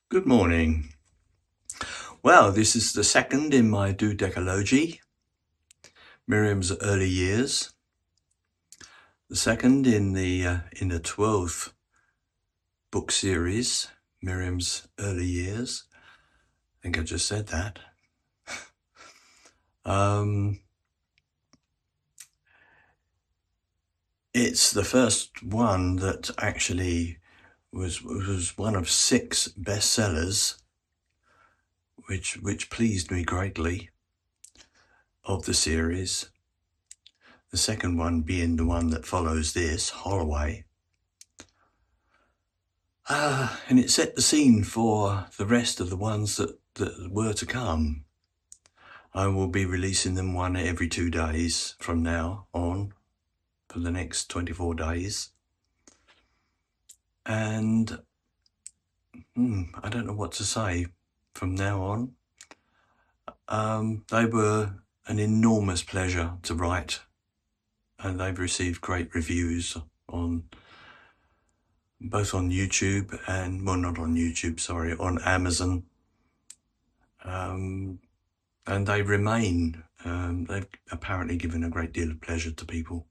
Good morning. Well, this is the second in my dodecalogy, Miriam's early years. The second in the 12th book series, Miriam's early years. I think I just said that. It's the first one that actually was one of 6 bestsellers, which pleased me greatly, of the series. The second one being the one that follows this, Holloway. And it set the scene for the rest of the ones that were to come. I will be releasing them one every 2 days from now on for the next 24 days. And I don't know what to say from now on. They were an enormous pleasure to write, and they've received great reviews on both on YouTube and, well, not on YouTube, sorry, on Amazon. And they remain, they've apparently given a great deal of pleasure to people,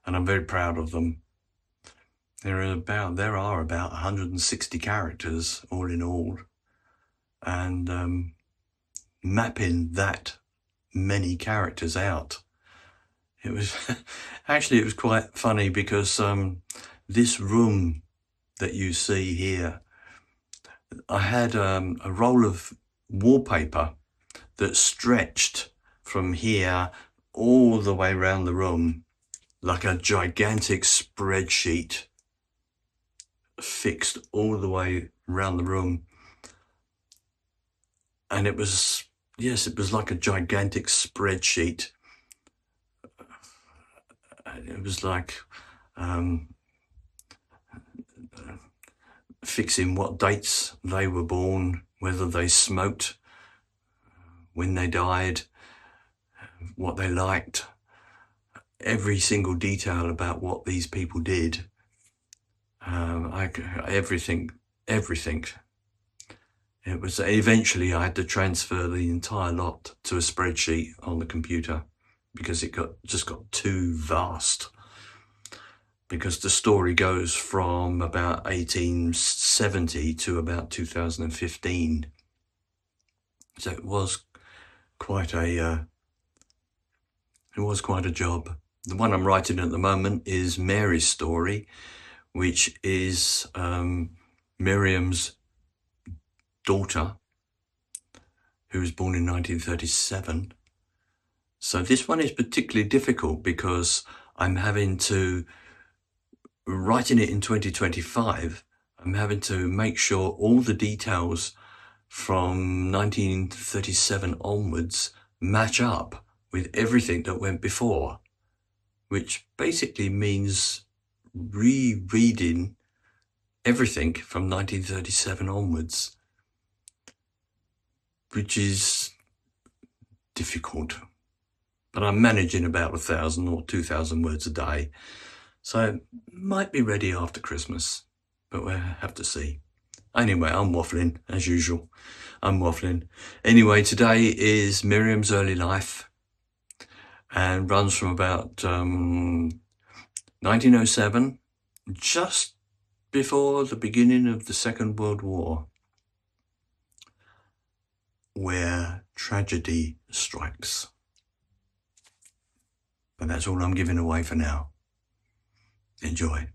and I'm very proud of them. There are about 160 characters all in all, and mapping that many characters out, it was actually, it was quite funny because this room that you see here, I had a roll of wallpaper that stretched from here all the way around the room like a gigantic spreadsheet, fixed all the way around the room. And it was, yes, it was like a gigantic spreadsheet. It was like fixing what dates they were born, whether they smoked, when they died, what they liked, every single detail about what these people did. Everything. It was eventually I had to transfer the entire lot to a spreadsheet on the computer because it just got too vast. Because the story goes from about 1870 to about 2015. So it was quite a job. The one I'm writing at the moment is Mary's story, which is Miriam's daughter, who was born in 1937. So this one is particularly difficult because I'm having to, writing it in 2025, I'm having to make sure all the details from 1937 onwards match up with everything that went before, which basically means rereading everything from 1937 onwards, which is difficult. But I'm managing about 1,000 or 2,000 words a day. So it might be ready after Christmas, but we'll have to see. Anyway, I'm waffling, as usual. I'm waffling. Anyway, today is Miriam's early life and runs from about 1907, just before the beginning of the Second World War, where tragedy strikes. But that's all I'm giving away for now. Enjoy.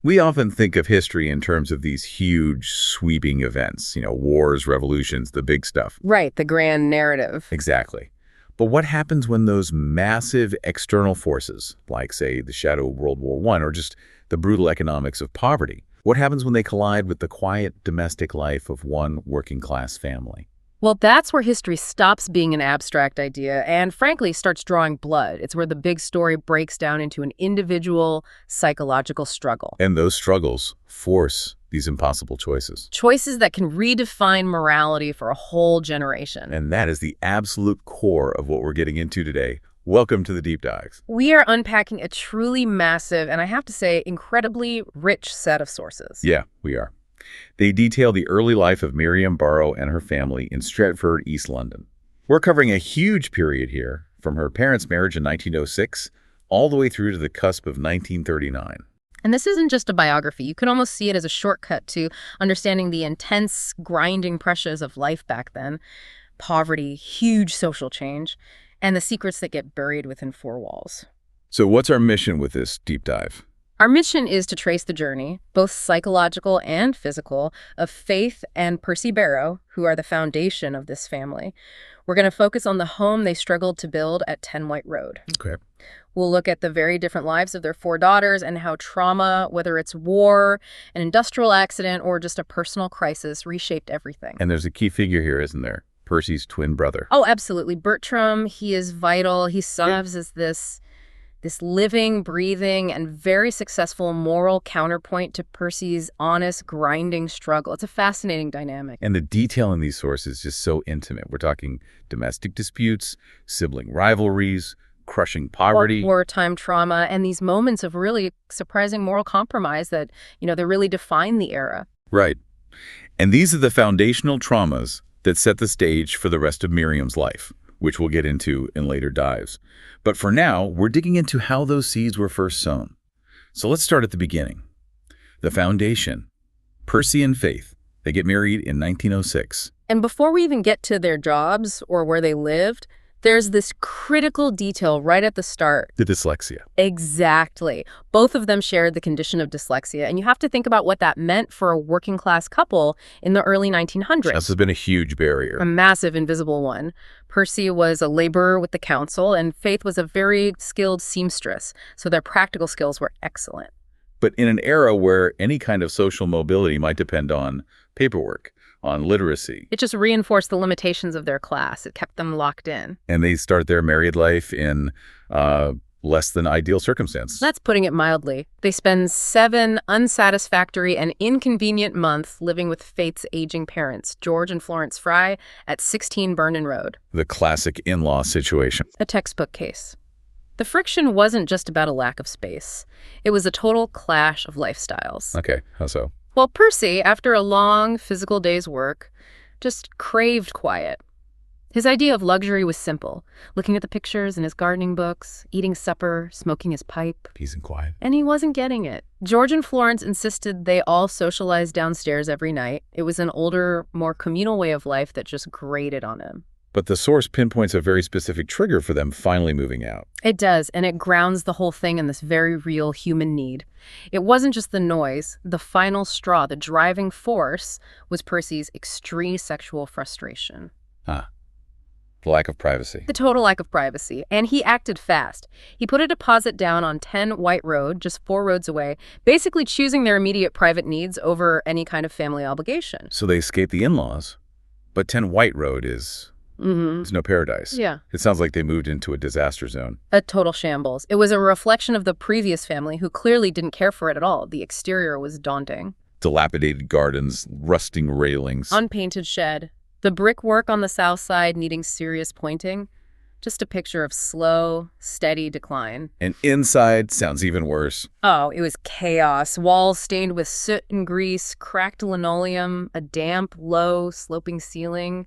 We often think of history in terms of these huge, sweeping events, wars, revolutions, the big stuff. Right, the grand narrative. Exactly. But what happens when those massive external forces, like, say, the shadow of World War I, or just the brutal economics of poverty, what happens when they collide with the quiet domestic life of one working-class family? Well, that's where history stops being an abstract idea and, frankly, starts drawing blood. It's where the big story breaks down into an individual psychological struggle. And those struggles force these impossible choices. Choices that can redefine morality for a whole generation. And that is the absolute core of what we're getting into today. Welcome to the Deep Dives. We are unpacking a truly massive, and I have to say, incredibly rich set of sources. Yeah, we are. They detail the early life of Miriam Burrow and her family in Stretford, East London. We're covering a huge period here, from her parents' marriage in 1906 all the way through to the cusp of 1939. And this isn't just a biography. You can almost see it as a shortcut to understanding the intense, grinding pressures of life back then. Poverty, huge social change, and the secrets that get buried within four walls. So what's our mission with this deep dive? Our mission is to trace the journey, both psychological and physical, of Faith and Percy Burrow, who are the foundation of this family. We're going to focus on the home they struggled to build at 10 White Road. Okay. We'll look at the very different lives of their four daughters and how trauma, whether it's war, an industrial accident, or just a personal crisis, reshaped everything. And there's a key figure here, isn't there? Percy's twin brother. Oh, absolutely. Bertram, he is vital. He serves as this living, breathing, and very successful moral counterpoint to Percy's honest, grinding struggle. It's a fascinating dynamic. And the detail in these sources is just so intimate. We're talking domestic disputes, sibling rivalries, crushing poverty, wartime trauma, and these moments of really surprising moral compromise that, they really define the era. Right. And these are the foundational traumas that set the stage for the rest of Miriam's life, which we'll get into in later dives. But for now, we're digging into how those seeds were first sown. So let's start at the beginning. The foundation. Percy and Faith. They get married in 1906. And before we even get to their jobs or where they lived, there's this critical detail right at the start. The dyslexia. Exactly. Both of them shared the condition of dyslexia, and you have to think about what that meant for a working-class couple in the early 1900s. This has been a huge barrier. A massive, invisible one. Percy was a laborer with the council, and Faith was a very skilled seamstress, so their practical skills were excellent. But in an era where any kind of social mobility might depend on paperwork, on literacy. It just reinforced the limitations of their class. It kept them locked in. And they start their married life in less than ideal circumstances. That's putting it mildly. They spend 7 unsatisfactory and inconvenient months living with Faith's aging parents, George and Florence Fry, at 16 Vernon Road. The classic in-law situation. A textbook case. The friction wasn't just about a lack of space. It was a total clash of lifestyles. Okay, how so? Well, Percy, after a long physical day's work, just craved quiet. His idea of luxury was simple, looking at the pictures in his gardening books, eating supper, smoking his pipe. Peace and quiet. And he wasn't getting it. George and Florence insisted they all socialize downstairs every night. It was an older, more communal way of life that just grated on him. But the source pinpoints a very specific trigger for them finally moving out. It does, and it grounds the whole thing in this very real human need. It wasn't just the noise. The final straw, the driving force, was Percy's extreme sexual frustration. The lack of privacy. The total lack of privacy. And he acted fast. He put a deposit down on 10 White Road, just 4 roads away, basically choosing their immediate private needs over any kind of family obligation. So they escape the in-laws, but 10 White Road is... It's no paradise. Yeah. It sounds like they moved into a disaster zone. A total shambles. It was a reflection of the previous family who clearly didn't care for it at all. The exterior was daunting. Dilapidated gardens, rusting railings. Unpainted shed. The brickwork on the south side needing serious pointing. Just a picture of slow, steady decline. And inside sounds even worse. Oh, it was chaos. Walls stained with soot and grease, cracked linoleum, a damp, low, sloping ceiling.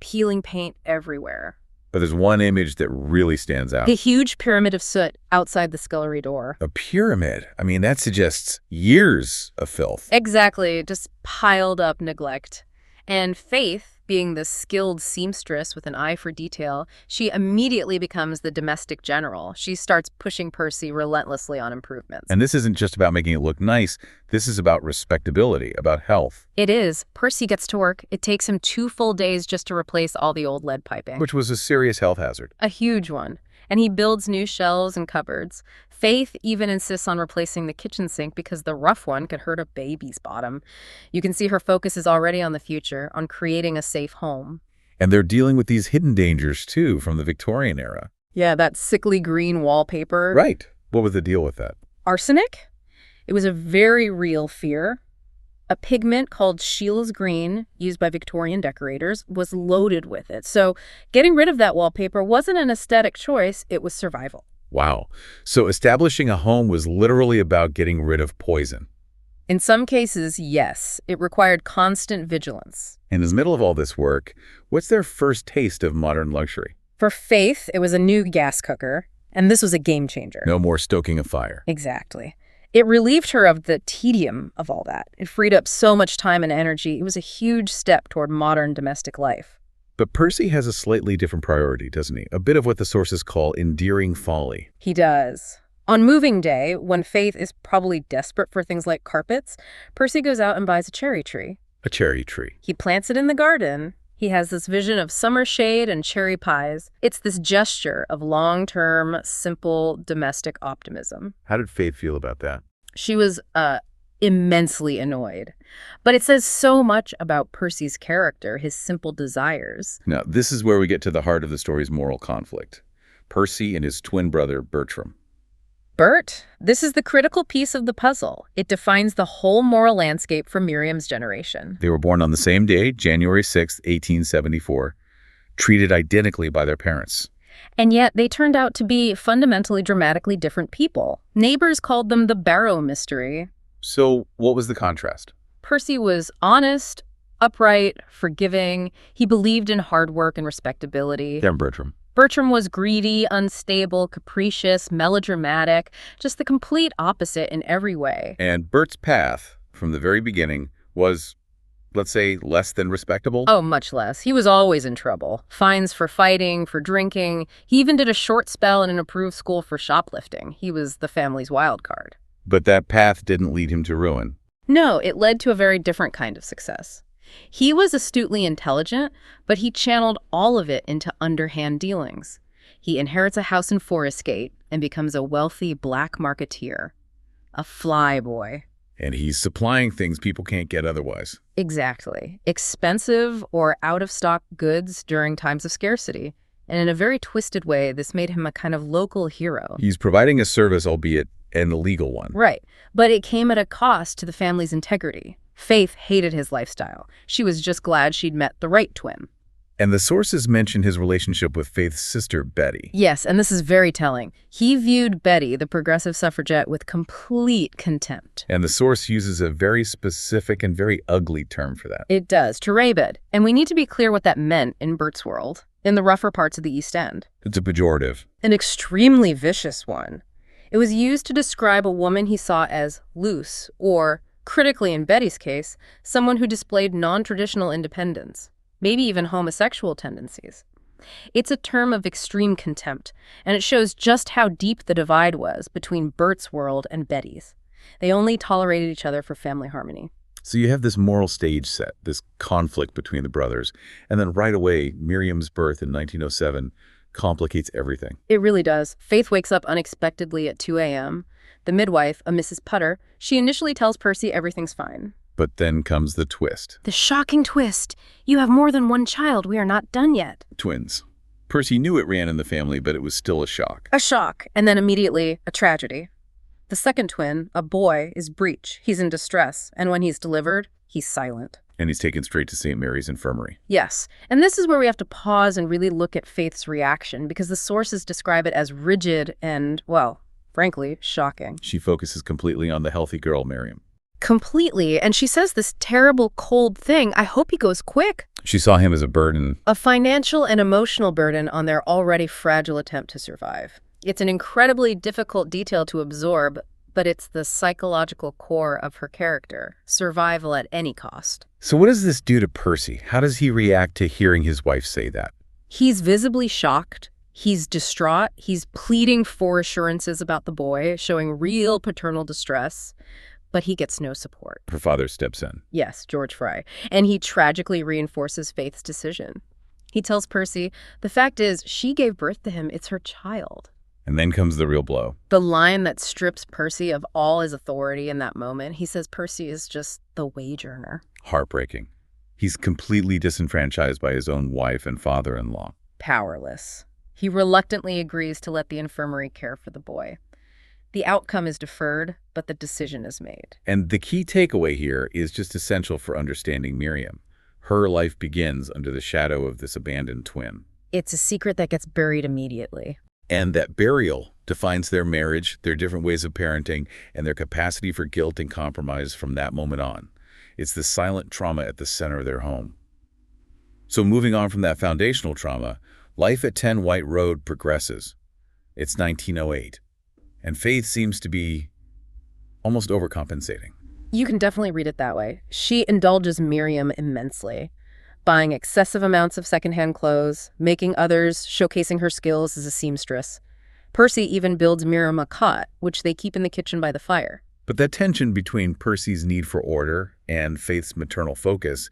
Peeling paint everywhere. But there's one image that really stands out. The huge pyramid of soot outside the scullery door. A pyramid? I mean, that suggests years of filth. Exactly, just piled up neglect. And Faith, being the skilled seamstress with an eye for detail, she immediately becomes the domestic general. She starts pushing Percy relentlessly on improvements. And this isn't just about making it look nice. This is about respectability, about health. It is. Percy gets to work. It takes him 2 full days just to replace all the old lead piping. Which was a serious health hazard. A huge one. And he builds new shelves and cupboards. Faith even insists on replacing the kitchen sink because the rough one could hurt a baby's bottom. You can see her focus is already on the future, on creating a safe home. And they're dealing with these hidden dangers, too, from the Victorian era. Yeah, that sickly green wallpaper. Right. What was the deal with that? Arsenic? It was a very real fear. A pigment called Sheila's green, used by Victorian decorators, was loaded with it. So getting rid of that wallpaper wasn't an aesthetic choice, it was survival. Wow. So establishing a home was literally about getting rid of poison. In some cases, yes. It required constant vigilance. In the middle of all this work, what's their first taste of modern luxury? For Faith, it was a new gas cooker, and this was a game changer. No more stoking a fire. Exactly. It relieved her of the tedium of all that. It freed up so much time and energy. It was a huge step toward modern domestic life. But Percy has a slightly different priority, doesn't he? A bit of what the sources call endearing folly. He does. On moving day, when Faith is probably desperate for things like carpets, Percy goes out and buys a cherry tree. A cherry tree. He plants it in the garden. He has this vision of summer shade and cherry pies. It's this gesture of long-term, simple, domestic optimism. How did Faith feel about that? She was immensely annoyed. But it says so much about Percy's character, his simple desires. Now, this is where we get to the heart of the story's moral conflict. Percy and his twin brother, Bertram. Bert, this is the critical piece of the puzzle. It defines the whole moral landscape for Miriam's generation. They were born on the same day, January 6, 1874, treated identically by their parents. And yet they turned out to be fundamentally, dramatically different people. Neighbors called them the Burrow mystery. So what was the contrast? Percy was honest, upright, forgiving. He believed in hard work and respectability. Then Bertram. Bertram was greedy, unstable, capricious, melodramatic, just the complete opposite in every way. And Bert's path, from the very beginning, was, let's say, less than respectable? Oh, much less. He was always in trouble. Fines for fighting, for drinking. He even did a short spell in an approved school for shoplifting. He was the family's wild card. But that path didn't lead him to ruin. No, it led to a very different kind of success. He was astutely intelligent, but he channeled all of it into underhand dealings. He inherits a house in Forest Gate and becomes a wealthy black marketeer. A flyboy. And he's supplying things people can't get otherwise. Exactly. Expensive or out-of-stock goods during times of scarcity. And in a very twisted way, this made him a kind of local hero. He's providing a service, albeit an illegal one. Right. But it came at a cost to the family's integrity. Faith hated his lifestyle. She was just glad she'd met the right twin. And the sources mention his relationship with Faith's sister, Betty. Yes, and this is very telling. He viewed Betty, the progressive suffragette, with complete contempt. And the source uses a very specific and very ugly term for that. It does, cherabed. And we need to be clear what that meant in Bert's world, in the rougher parts of the East End. It's a pejorative. An extremely vicious one. It was used to describe a woman he saw as loose, or, critically in Betty's case, someone who displayed non-traditional independence, maybe even homosexual tendencies. It's a term of extreme contempt, and it shows just how deep the divide was between Bert's world and Betty's. They only tolerated each other for family harmony. So you have this moral stage set, this conflict between the brothers, and then right away, Miriam's birth in 1907 complicates everything. It really does. Faith wakes up unexpectedly at 2 a.m. The midwife, a Mrs. Putter, she initially tells Percy everything's fine. But then comes the twist. The shocking twist. You have more than one child. We are not done yet. Twins. Percy knew it ran in the family, but it was still a shock. A shock, and then immediately a tragedy. The second twin, a boy, is breech. He's in distress, and when he's delivered, he's silent. And he's taken straight to St. Mary's Infirmary. Yes, and this is where we have to pause and really look at Faith's reaction, because the sources describe it as rigid and, well, frankly, shocking. She focuses completely on the healthy girl, Miriam. Completely, and she says this terrible, cold thing, I hope he goes quick. She saw him as a burden. A financial and emotional burden on their already fragile attempt to survive. It's an incredibly difficult detail to absorb, but it's the psychological core of her character, survival at any cost. So what does this do to Percy? How does he react to hearing his wife say that? He's visibly shocked. He's distraught. He's pleading for assurances about the boy, showing real paternal distress. But he gets no support. Her father steps in. Yes, George Fry. And he tragically reinforces Faith's decision. He tells Percy, the fact is, she gave birth to him. It's her child. And then comes the real blow. The line that strips Percy of all his authority in that moment. He says Percy is just the wage earner. Heartbreaking. He's completely disenfranchised by his own wife and father-in-law. Powerless. He reluctantly agrees to let the infirmary care for the boy. The outcome is deferred, but the decision is made. And the key takeaway here is just essential for understanding Miriam. Her life begins under the shadow of this abandoned twin. It's a secret that gets buried immediately. And that burial defines their marriage, their different ways of parenting, and their capacity for guilt and compromise from that moment on. It's the silent trauma at the center of their home. So moving on from that foundational trauma, life at 10 White Road progresses. It's 1908, and Faith seems to be almost overcompensating. You can definitely read it that way. She indulges Miriam immensely, buying excessive amounts of secondhand clothes, making others, showcasing her skills as a seamstress. Percy even builds Miriam a cot, which they keep in the kitchen by the fire. But that tension between Percy's need for order and Faith's maternal focus,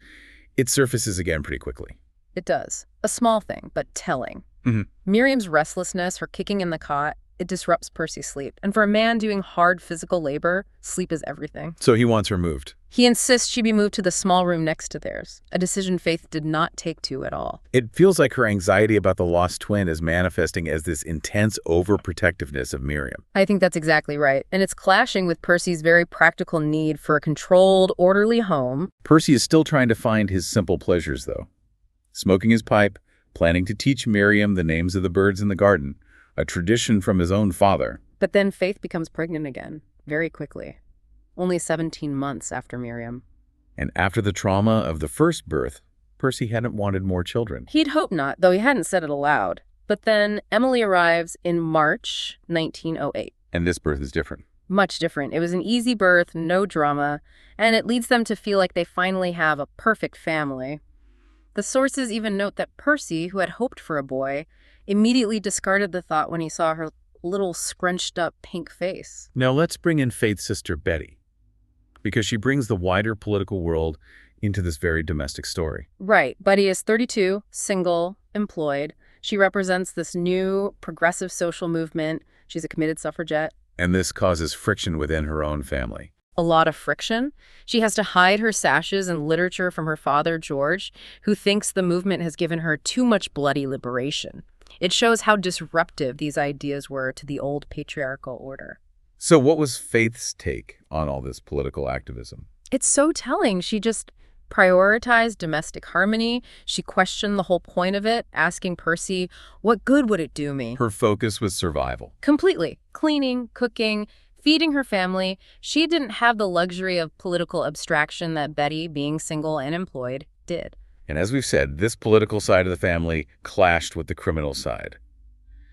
it surfaces again pretty quickly. It does. A small thing, but telling. Mhm. Miriam's restlessness, her kicking in the cot, it disrupts Percy's sleep. And for a man doing hard physical labor, sleep is everything. So he wants her moved. He insists she be moved to the small room next to theirs, a decision Faith did not take to at all. It feels like her anxiety about the lost twin is manifesting as this intense overprotectiveness of Miriam. I think that's exactly right. And it's clashing with Percy's very practical need for a controlled, orderly home. Percy is still trying to find his simple pleasures, though. Smoking his pipe, planning to teach Miriam the names of the birds in the garden, a tradition from his own father. But then Faith becomes pregnant again, very quickly. Only 17 months after Miriam. And after the trauma of the first birth, Percy hadn't wanted more children. He'd hope not, though he hadn't said it aloud. But then Emily arrives in March 1908. And this birth is different. Much different. It was an easy birth, no drama, and it leads them to feel like they finally have a perfect family. The sources even note that Percy, who had hoped for a boy, immediately discarded the thought when he saw her little scrunched-up pink face. Now let's bring in Faith's sister Betty, because she brings the wider political world into this very domestic story. Right. Betty is 32, single, employed. She represents this new progressive social movement. She's a committed suffragette. And this causes friction within her own family. A lot of friction. She has to hide her sashes and literature from her father, George, who thinks the movement has given her too much bloody liberation. It shows how disruptive these ideas were to the old patriarchal order. So what was Faith's take on all this political activism? It's so telling. She just prioritized domestic harmony. She questioned the whole point of it, asking Percy, what good would it do me? Her focus was survival. Completely. Cleaning, cooking, feeding her family. She didn't have the luxury of political abstraction that Betty, being single and employed, did. And as we've said, this political side of the family clashed with the criminal side.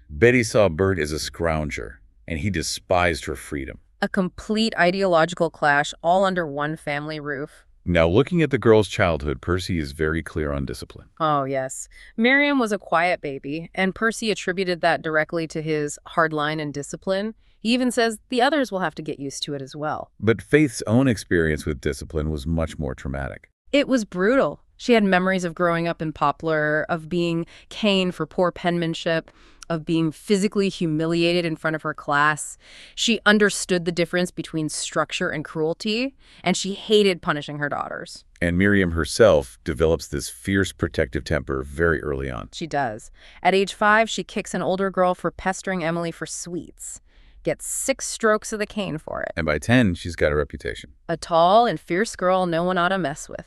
Betty saw Bert as a scrounger, and he despised her freedom. A complete ideological clash all under one family roof. Now, looking at the girl's childhood, Percy is very clear on discipline. Oh, yes. Miriam was a quiet baby, and Percy attributed that directly to his hard line and discipline. He even says the others will have to get used to it as well. But Faith's own experience with discipline was much more traumatic. It was brutal. She had memories of growing up in Poplar, of being caned for poor penmanship, of being physically humiliated in front of her class. She understood the difference between structure and cruelty, and she hated punishing her daughters. And Miriam herself develops this fierce protective temper very early on. She does. At age 5, she kicks an older girl for pestering Emily for sweets. Gets 6 strokes of the cane for it. And by 10, she's got a reputation. A tall and fierce girl no one ought to mess with.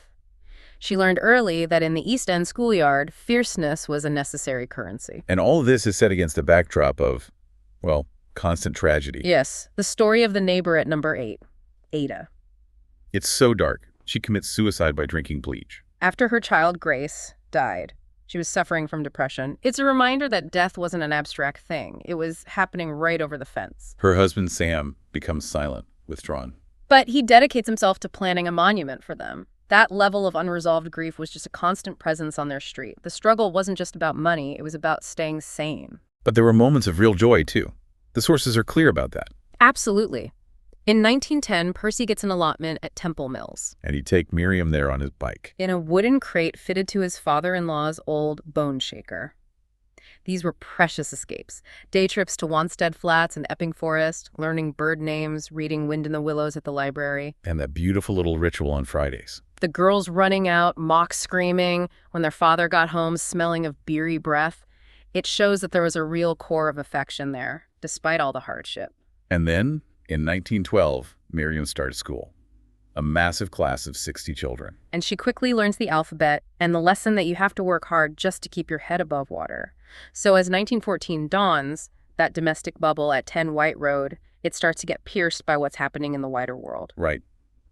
She learned early that in the East End schoolyard, fierceness was a necessary currency. And all of this is set against a backdrop of, well, constant tragedy. Yes, the story of the neighbor at number 8, Ada. It's so dark. She commits suicide by drinking bleach. After her child, Grace, died. She was suffering from depression. It's a reminder that death wasn't an abstract thing. It was happening right over the fence. Her husband, Sam, becomes silent, withdrawn. But he dedicates himself to planning a monument for them. That level of unresolved grief was just a constant presence on their street. The struggle wasn't just about money, it was about staying sane. But there were moments of real joy, too. The sources are clear about that. Absolutely. In 1910, Percy gets an allotment at Temple Mills. And he'd take Miriam there on his bike. In a wooden crate fitted to his father-in-law's old bone shaker. These were precious escapes. Day trips to Wanstead Flats and Epping Forest, learning bird names, reading Wind in the Willows at the library. And that beautiful little ritual on Fridays. The girls running out, mock screaming, when their father got home smelling of beery breath. It shows that there was a real core of affection there, despite all the hardship. And then, in 1912, Miriam started school. A massive class of 60 children. And she quickly learns the alphabet and the lesson that you have to work hard just to keep your head above water. So as 1914 dawns, that domestic bubble at 10 White Road, it starts to get pierced by what's happening in the wider world. Right.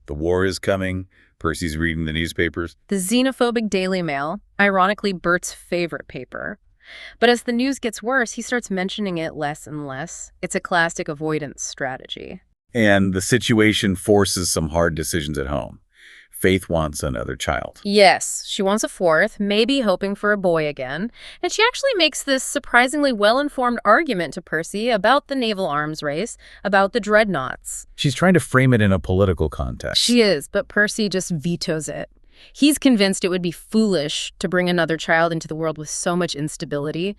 The war is coming. Percy's reading the newspapers. The xenophobic Daily Mail, ironically Bert's favorite paper. But as the news gets worse, he starts mentioning it less and less. It's a classic avoidance strategy. And the situation forces some hard decisions at home. Faith wants another child. Yes, she wants a fourth, maybe hoping for a boy again. And she actually makes this surprisingly well-informed argument to Percy about the naval arms race, about the dreadnoughts. She's trying to frame it in a political context. She is, but Percy just vetoes it. He's convinced it would be foolish to bring another child into the world with so much instability.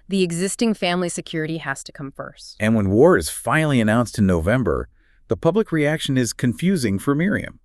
The existing family security has to come first. And when war is finally announced in November, the public reaction is confusing for Miriam.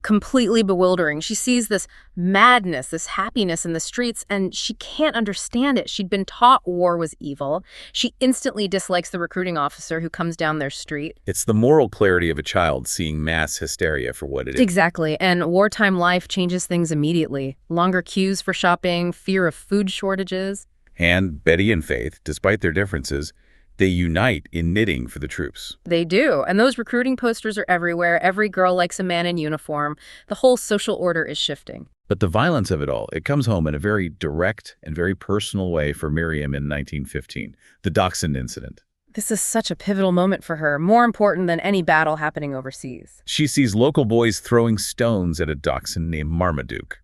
Completely bewildering. She sees this madness, this happiness in the streets, and she can't understand it. She'd been taught war was evil. She instantly dislikes the recruiting officer who comes down their street. It's the moral clarity of a child seeing mass hysteria for what it is. Exactly, and wartime life changes things immediately. Longer queues for shopping, fear of food shortages. And Betty and Faith, despite their differences, they unite in knitting for the troops. They do, and those recruiting posters are everywhere. Every girl likes a man in uniform. The whole social order is shifting. But the violence of it all, it comes home in a very direct and very personal way for Miriam in 1915, the Dachshund incident. This is such a pivotal moment for her, more important than any battle happening overseas. She sees local boys throwing stones at a dachshund named Marmaduke.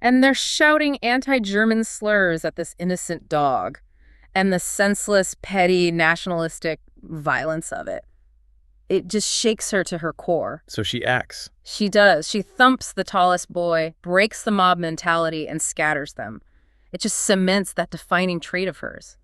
And they're shouting anti-German slurs at this innocent dog. And the senseless, petty, nationalistic violence of it. It just shakes her to her core. So she acts. She does. She thumps the tallest boy, breaks the mob mentality, and scatters them. It just cements that defining trait of hers.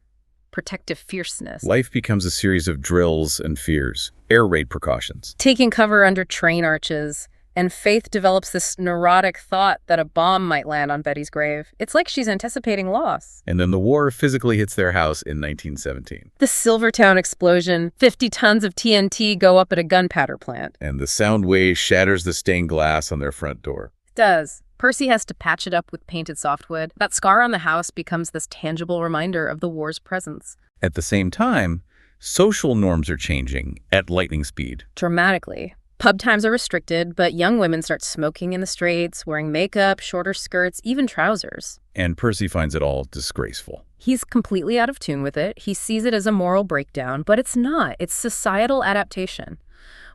Protective fierceness. Life becomes a series of drills and fears, air raid precautions. Taking cover under train arches. And Faith develops this neurotic thought that a bomb might land on Betty's grave. It's like she's anticipating loss. And then the war physically hits their house in 1917. The Silvertown explosion, 50 tons of TNT go up at a gunpowder plant. And the sound wave shatters the stained glass on their front door. It does. Percy has to patch it up with painted softwood. That scar on the house becomes this tangible reminder of the war's presence. At the same time, social norms are changing at lightning speed. Dramatically. Pub times are restricted, but young women start smoking in the streets, wearing makeup, shorter skirts, even trousers. And Percy finds it all disgraceful. He's completely out of tune with it. He sees it as a moral breakdown, but it's not. It's societal adaptation.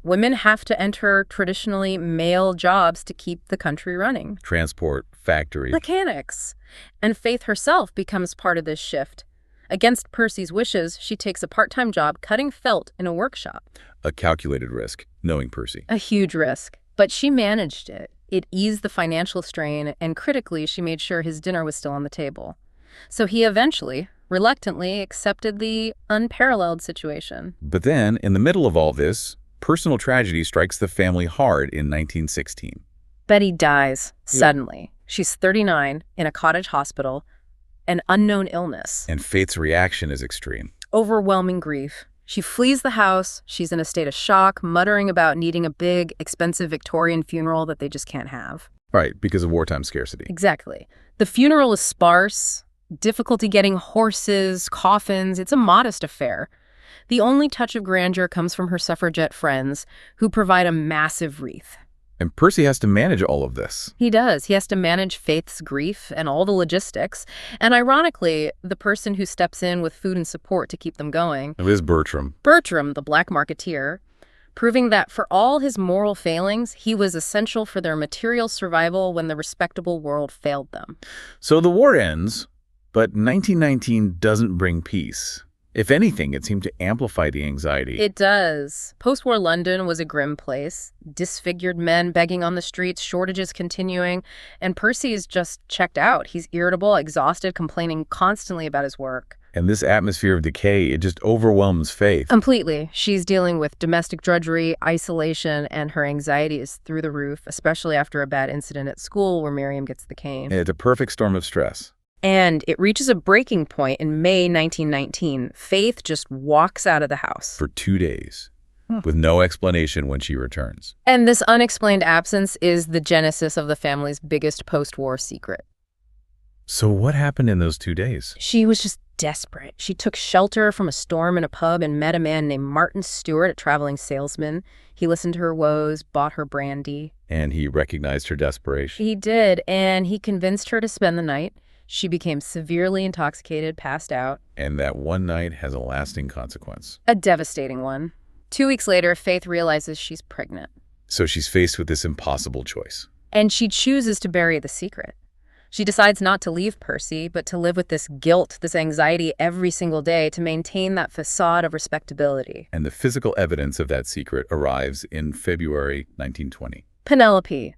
Women have to enter traditionally male jobs to keep the country running. Transport, factory. Mechanics. And Faith herself becomes part of this shift. Against Percy's wishes, she takes a part-time job cutting felt in a workshop. A calculated risk, knowing Percy. A huge risk, but she managed it. It eased the financial strain, and critically, she made sure his dinner was still on the table. So he eventually, reluctantly, accepted the unparalleled situation. But then, in the middle of all this, personal tragedy strikes the family hard in 1916. Betty dies, suddenly. She's 39, in a cottage hospital, an unknown illness. And Faith's reaction is extreme. Overwhelming grief. She flees the house. She's in a state of shock, muttering about needing a big, expensive Victorian funeral that they just can't have. Right, because of wartime scarcity. Exactly. The funeral is sparse, difficulty getting horses, coffins. It's a modest affair. The only touch of grandeur comes from her suffragette friends, who provide a massive wreath. And Percy has to manage all of this. He does. He has to manage Faith's grief and all the logistics. And ironically, the person who steps in with food and support to keep them going. It is Bertram. Bertram, the black marketeer, proving that for all his moral failings, he was essential for their material survival when the respectable world failed them. So the war ends, but 1919 doesn't bring peace. If anything, it seemed to amplify the anxiety. It does. Post-war London was a grim place. Disfigured men begging on the streets, shortages continuing, and Percy is just checked out. He's irritable, exhausted, complaining constantly about his work. And this atmosphere of decay, it just overwhelms Faith. Completely. She's dealing with domestic drudgery, isolation, and her anxiety is through the roof, especially after a bad incident at school where Miriam gets the cane. It's a perfect storm of stress. And it reaches a breaking point in May 1919. Faith just walks out of the house. For 2 days, with no explanation when she returns. And this unexplained absence is the genesis of the family's biggest post-war secret. So what happened in those 2 days? She was just desperate. She took shelter from a storm in a pub and met a man named Martin Stewart, a traveling salesman. He listened to her woes, bought her brandy. And he recognized her desperation. He did, and he convinced her to spend the night. She became severely intoxicated, passed out. And that one night has a lasting consequence. A devastating one. 2 weeks later, Faith realizes she's pregnant. So she's faced with this impossible choice. And she chooses to bury the secret. She decides not to leave Percy, but to live with this guilt, this anxiety every single day to maintain that facade of respectability. And the physical evidence of that secret arrives in February 1920. Penelope,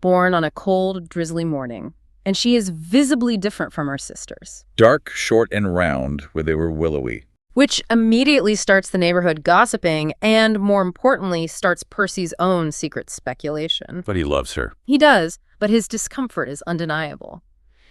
born on a cold, drizzly morning. And she is visibly different from her sisters. Dark, short, and round, where they were willowy. Which immediately starts the neighborhood gossiping and, more importantly, starts Percy's own secret speculation. But he loves her. He does, but his discomfort is undeniable.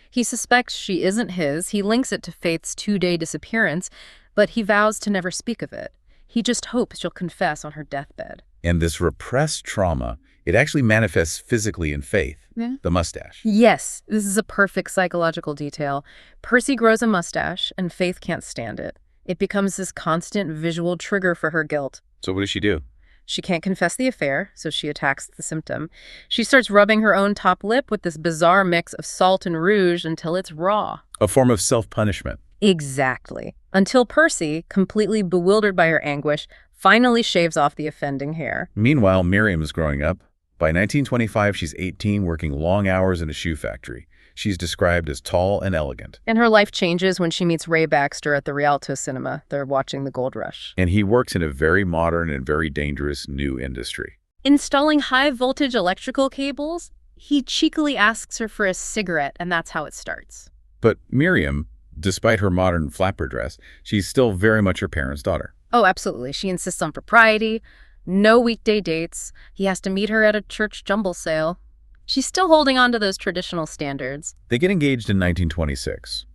He suspects she isn't his, he links it to Faith's 2-day disappearance, but he vows to never speak of it. He just hopes she'll confess on her deathbed. And this repressed trauma, it actually manifests physically in Faith. Yeah. The mustache. Yes, this is a perfect psychological detail. Percy grows a mustache, and Faith can't stand it. It becomes this constant visual trigger for her guilt. So what does she do? She can't confess the affair, so she attacks the symptom. She starts rubbing her own top lip with this bizarre mix of salt and rouge until it's raw. A form of self-punishment. Exactly. Until Percy, completely bewildered by her anguish, finally shaves off the offending hair. Meanwhile, Miriam is growing up. By 1925, she's 18, working long hours in a shoe factory. She's described as tall and elegant. And her life changes when she meets Ray Baxter at the Rialto Cinema. They're watching the gold rush. And he works in a very modern and very dangerous new industry. Installing high-voltage electrical cables, he cheekily asks her for a cigarette, and that's how it starts. But Miriam, despite her modern flapper dress, she's still very much her parents' daughter. Oh, absolutely. She insists on propriety, no weekday dates. He has to meet her at a church jumble sale. She's still holding on to those traditional standards. They get engaged in 1926.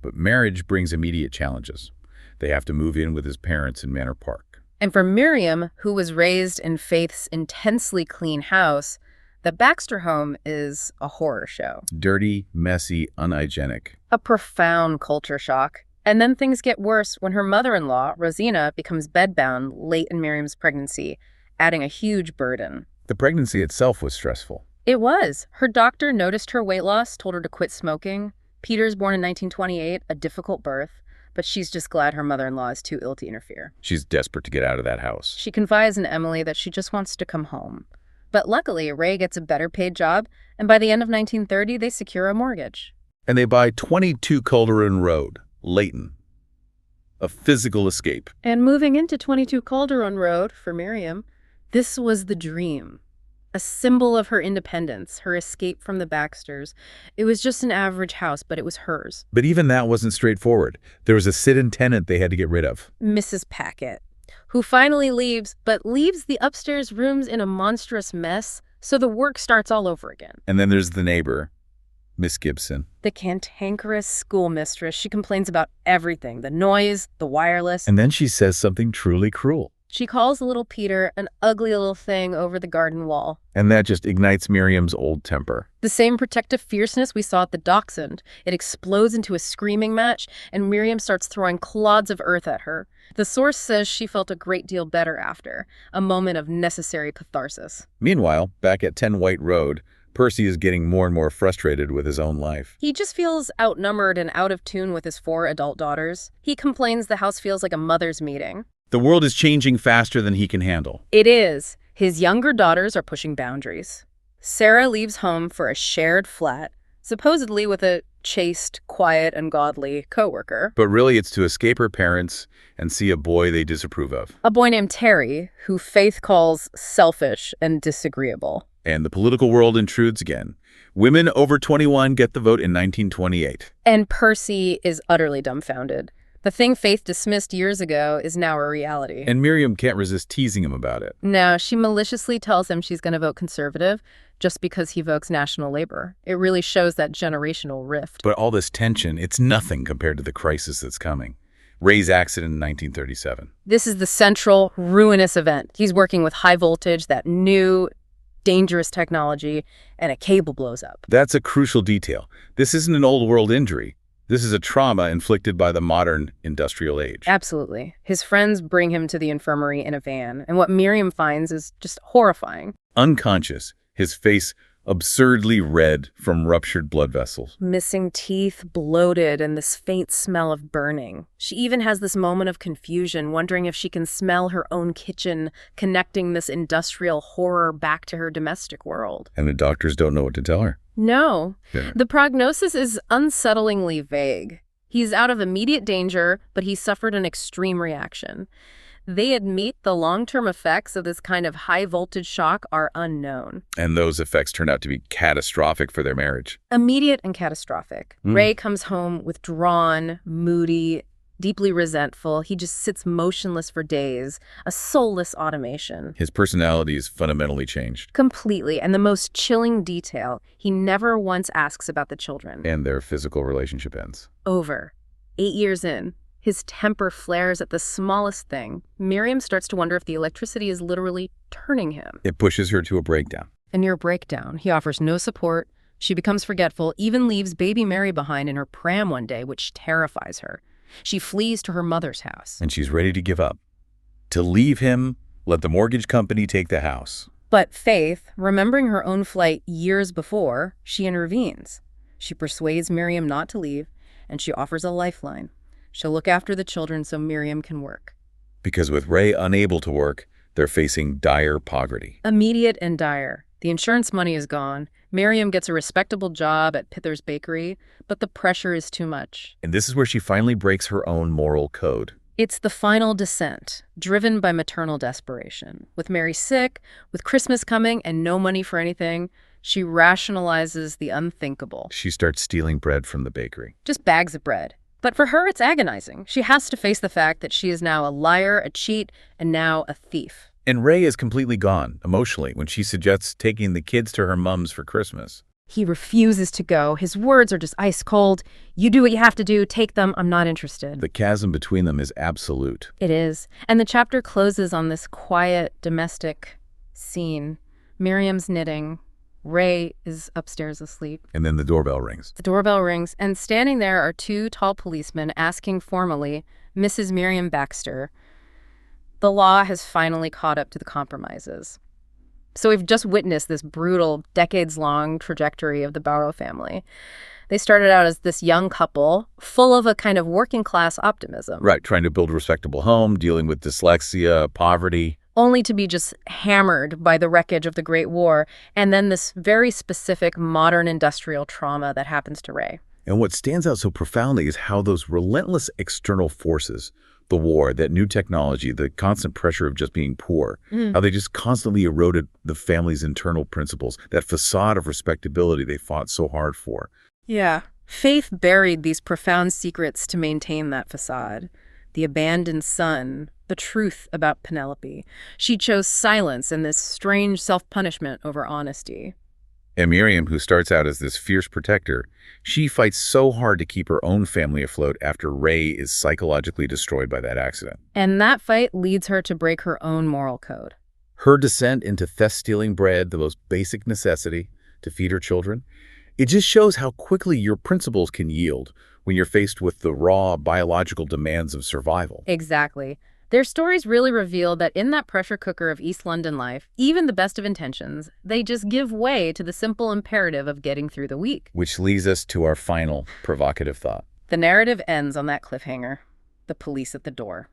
But marriage brings immediate challenges. They have to move in with his parents in Manor Park. And for Miriam, who was raised in Faith's intensely clean house, the Baxter home is a horror show. Dirty, messy, unhygienic. A profound culture shock. And then things get worse when her mother-in-law, Rosina, becomes bedbound late in Miriam's pregnancy, adding a huge burden. The pregnancy itself was stressful. It was. Her doctor noticed her weight loss, told her to quit smoking. Peter's born in 1928, a difficult birth, but she's just glad her mother-in-law is too ill to interfere. She's desperate to get out of that house. She confides in Emily that she just wants to come home. But luckily, Ray gets a better paid job, and by the end of 1930, they secure a mortgage. And they buy 22 Calderon Road, Layton. A physical escape. And moving into 22 Calderon Road, for Miriam, this was the dream. A symbol of her independence, her escape from the Baxters. It was just an average house, but it was hers. But even that wasn't straightforward. There was a sit-in tenant they had to get rid of. Mrs. Packett, who finally leaves, but leaves the upstairs rooms in a monstrous mess, so the work starts all over again. And then there's the neighbor, Miss Gibson. The cantankerous schoolmistress. She complains about everything, the noise, the wireless. And then she says something truly cruel. She calls little Peter an ugly little thing over the garden wall. And that just ignites Miriam's old temper. The same protective fierceness we saw at the Dachshund. It explodes into a screaming match, and Miriam starts throwing clods of earth at her. The source says she felt a great deal better after, a moment of necessary catharsis. Meanwhile, back at 10 White Road, Percy is getting more and more frustrated with his own life. He just feels outnumbered and out of tune with his 4 adult daughters. He complains the house feels like a mother's meeting. The world is changing faster than he can handle. It is. His younger daughters are pushing boundaries. Sarah leaves home for a shared flat, supposedly with a chaste, quiet, and godly coworker. But really it's to escape her parents and see a boy they disapprove of. A boy named Terry, who Faith calls selfish and disagreeable. And the political world intrudes again. Women over 21 get the vote in 1928. And Percy is utterly dumbfounded. The thing Faith dismissed years ago is now a reality. And Miriam can't resist teasing him about it. No, she maliciously tells him she's going to vote conservative just because he votes national labor. It really shows that generational rift. But all this tension, it's nothing compared to the crisis that's coming. Ray's accident in 1937. This is the central, ruinous event. He's working with high voltage, that new, dangerous technology, and a cable blows up. That's a crucial detail. This isn't an old world injury. This is a trauma inflicted by the modern industrial age. Absolutely. His friends bring him to the infirmary in a van, and what Miriam finds is just horrifying. Unconscious, his face absurdly red from ruptured blood vessels. Missing teeth, bloated, and this faint smell of burning. She even has this moment of confusion, wondering if she can smell her own kitchen, connecting this industrial horror back to her domestic world. And the doctors don't know what to tell her. No. Yeah. The prognosis is unsettlingly vague. He's out of immediate danger, but he suffered an extreme reaction. They admit the long-term effects of this kind of high-voltage shock are unknown. And those effects turn out to be catastrophic for their marriage. Immediate and catastrophic. Ray comes home withdrawn, moody, deeply resentful. He just sits motionless for days, a soulless automation. His personality is fundamentally changed. Completely. And the most chilling detail, he never once asks about the children. And their physical relationship ends. Over. 8 years in. His temper flares at the smallest thing. Miriam starts to wonder if the electricity is literally turning him. It pushes her to a breakdown. A near breakdown. He offers no support. She becomes forgetful, even leaves baby Mary behind in her pram one day, which terrifies her. She flees to her mother's house. And she's ready to give up. To leave him, let the mortgage company take the house. But Faith, remembering her own flight years before, she intervenes. She persuades Miriam not to leave, and she offers a lifeline. She'll look after the children so Miriam can work. Because with Ray unable to work, they're facing dire poverty. Immediate and dire. The insurance money is gone. Miriam gets a respectable job at Pither's Bakery, but the pressure is too much. And this is where she finally breaks her own moral code. It's the final descent, driven by maternal desperation. With Mary sick, with Christmas coming and no money for anything, she rationalizes the unthinkable. She starts stealing bread from the bakery. Just bags of bread. But for her, it's agonizing. She has to face the fact that she is now a liar, a cheat, and now a thief. And Ray is completely gone, emotionally, when she suggests taking the kids to her mom's for Christmas. He refuses to go. His words are just ice cold. You do what you have to do. Take them. I'm not interested. The chasm between them is absolute. It is. And the chapter closes on this quiet, domestic scene. Miriam's knitting. Ray is upstairs asleep. And then the doorbell rings. The doorbell rings, and standing there are 2 tall policemen asking formally, Mrs. Miriam Baxter. The law has finally caught up to the compromises. So we've just witnessed this brutal, decades-long trajectory of the Burrow family. They started out as this young couple, full of a kind of working-class optimism. Right, trying to build a respectable home, dealing with dyslexia, poverty. Only to be just hammered by the wreckage of the Great War, and then this very specific modern industrial trauma that happens to Ray. And what stands out so profoundly is how those relentless external forces, the war, that new technology, the constant pressure of just being poor, how they just constantly eroded the family's internal principles, that facade of respectability they fought so hard for. Yeah. Faith buried these profound secrets to maintain that facade. The abandoned son, the truth about Penelope. She chose silence and this strange self-punishment over honesty. And Miriam, who starts out as this fierce protector, she fights so hard to keep her own family afloat after Ray is psychologically destroyed by that accident. And that fight leads her to break her own moral code. Her descent into theft-stealing bread, the most basic necessity to feed her children, it just shows how quickly your principles can yield when you're faced with the raw biological demands of survival. Exactly. Their stories really reveal that in that pressure cooker of East London life, even the best of intentions, they just give way to the simple imperative of getting through the week. Which leads us to our final provocative thought. The narrative ends on that cliffhanger, the police at the door.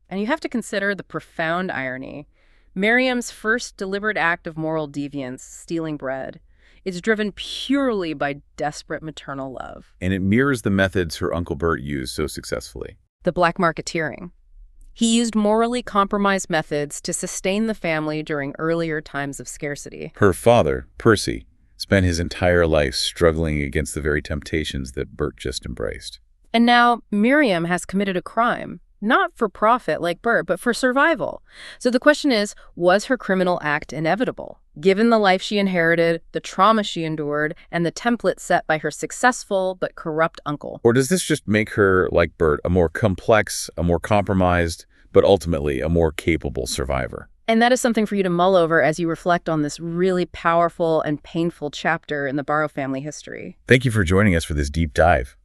And you have to consider the profound irony. Miriam's first deliberate act of moral deviance, stealing bread, is driven purely by desperate maternal love. And it mirrors the methods her Uncle Bert used so successfully. The black marketeering. He used morally compromised methods to sustain the family during earlier times of scarcity. Her father, Percy, spent his entire life struggling against the very temptations that Bert just embraced. And now Miriam has committed a crime, not for profit like Bert, but for survival. So the question is, was her criminal act inevitable? Given the life she inherited, the trauma she endured, and the template set by her successful but corrupt uncle. Or does this just make her, like Bert, a more complex, a more compromised, but ultimately a more capable survivor? And that is something for you to mull over as you reflect on this really powerful and painful chapter in the Burrow family history. Thank you for joining us for this deep dive.